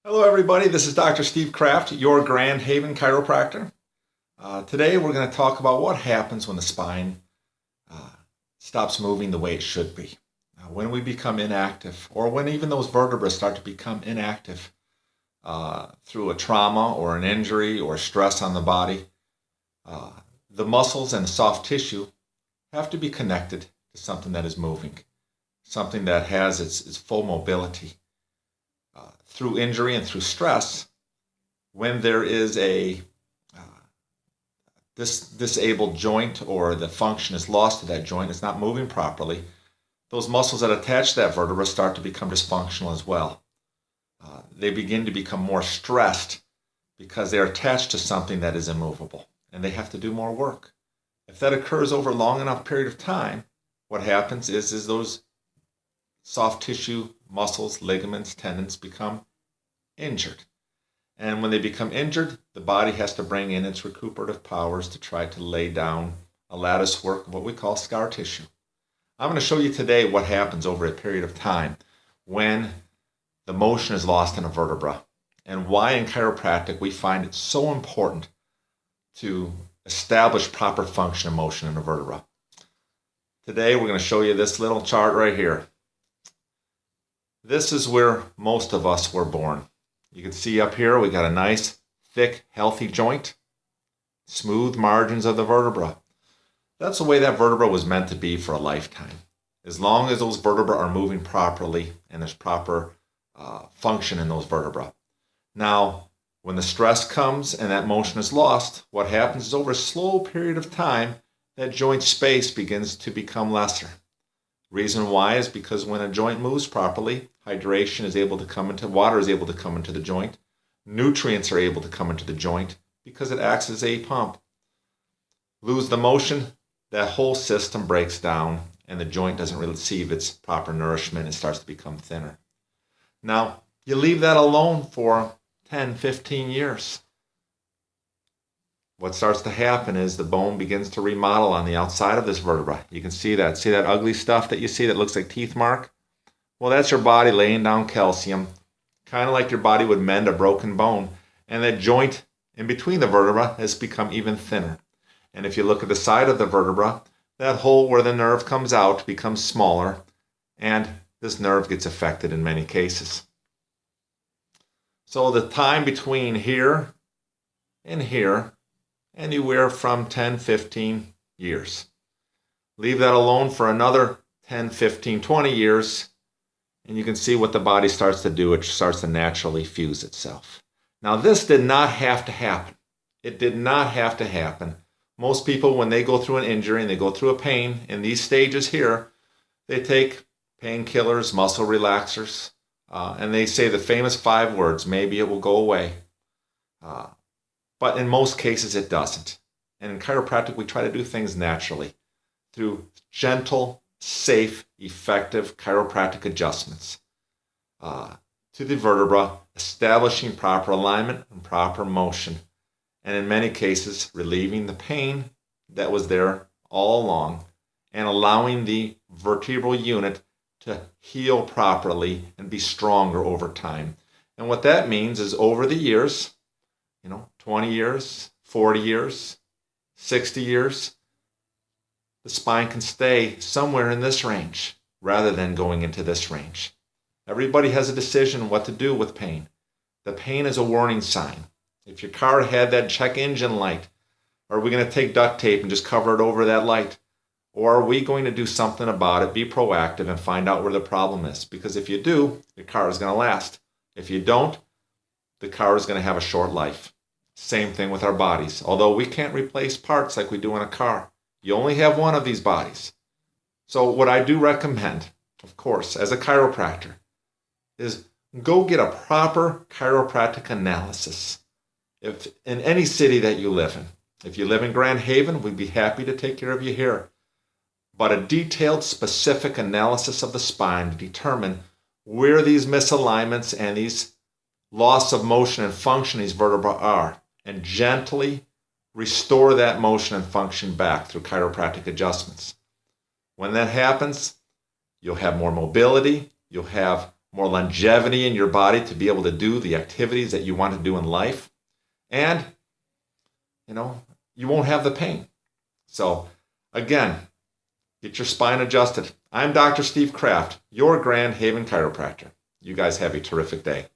Hello everybody, this is Dr. Steve Kraft, your Grand Haven chiropractor. Today we're going to talk about what happens when the spine stops moving the way it should be. When we become inactive, or when even those vertebrae start to become inactive through a trauma or an injury or stress on the body, the muscles and the soft tissue have to be connected to something that is moving, something that has its full mobility. Through injury and through stress, when there is a disabled joint or the function is lost to that joint, it's not moving properly, those muscles that attach to that vertebra start to become dysfunctional as well. They begin to become more stressed because they're attached to something that is immovable, and they have to do more work. If that occurs over a long enough period of time, what happens is those soft tissue, muscles, ligaments, tendons become injured. And when they become injured, the body has to bring in its recuperative powers to try to lay down a lattice work of what we call scar tissue. I'm going to show you today what happens over a period of time when the motion is lost in a vertebra, and why in chiropractic we find it so important to establish proper function and motion in a vertebra. Today we're going to show you this little chart right here. This is where most of us were born. You can see up here we got a nice, thick, healthy joint, smooth margins of the vertebra. That's the way that vertebra was meant to be for a lifetime. As long as those vertebrae are moving properly and there's proper function in those vertebrae. Now, when the stress comes and that motion is lost, what happens is over a slow period of time, that joint space begins to become lesser. Reason why is because when a joint moves properly, hydration is able to come into, water is able to come into the joint, nutrients are able to come into the joint because it acts as a pump. Lose the motion, that whole system breaks down and the joint doesn't receive its proper nourishment and starts to become thinner. Now, you leave that alone for 10, 15 years. What starts to happen is the bone begins to remodel on the outside of this vertebra. You can see that. See that ugly stuff that you see that looks like teeth mark? Well, that's your body laying down calcium, kind of like your body would mend a broken bone. And that joint in between the vertebra has become even thinner. And if you look at the side of the vertebra, that hole where the nerve comes out becomes smaller, and this nerve gets affected in many cases. So the time between here and here, anywhere from 10, 15 years. Leave that alone for another 10, 15, 20 years, and you can see what the body starts to do. It starts to naturally fuse itself. Now, this did not have to happen. It did not have to happen. Most people, when they go through an injury and they go through a pain in these stages here, they take painkillers, muscle relaxers, and they say the famous 5 words, maybe it will go away. But in most cases, it doesn't. And in chiropractic, we try to do things naturally through gentle, safe, effective chiropractic adjustments to the vertebra, establishing proper alignment and proper motion. And in many cases, relieving the pain that was there all along and allowing the vertebral unit to heal properly and be stronger over time. And what that means is over the years, 20 years, 40 years, 60 years, the spine can stay somewhere in this range rather than going into this range. Everybody has a decision what to do with pain. The pain is a warning sign. If your car had that check engine light, are we going to take duct tape and just cover it over that light? Or are we going to do something about it, be proactive, and find out where the problem is? Because if you do, your car is going to last. If you don't, the car is going to have a short life. Same thing with our bodies. Although we can't replace parts like we do in a car. You only have one of these bodies. So what I do recommend, of course, as a chiropractor, is go get a proper chiropractic analysis. If in any city that you live in. If you live in Grand Haven, we'd be happy to take care of you here. But a detailed, specific analysis of the spine to determine where these misalignments and these loss of motion and function these vertebrae are, and gently restore that motion and function back through chiropractic adjustments. When that happens, you'll have more mobility, you'll have more longevity in your body to be able to do the activities that you want to do in life. And, you won't have the pain. So, again, get your spine adjusted. I'm Dr. Steve Kraft, your Grand Haven chiropractor. You guys have a terrific day.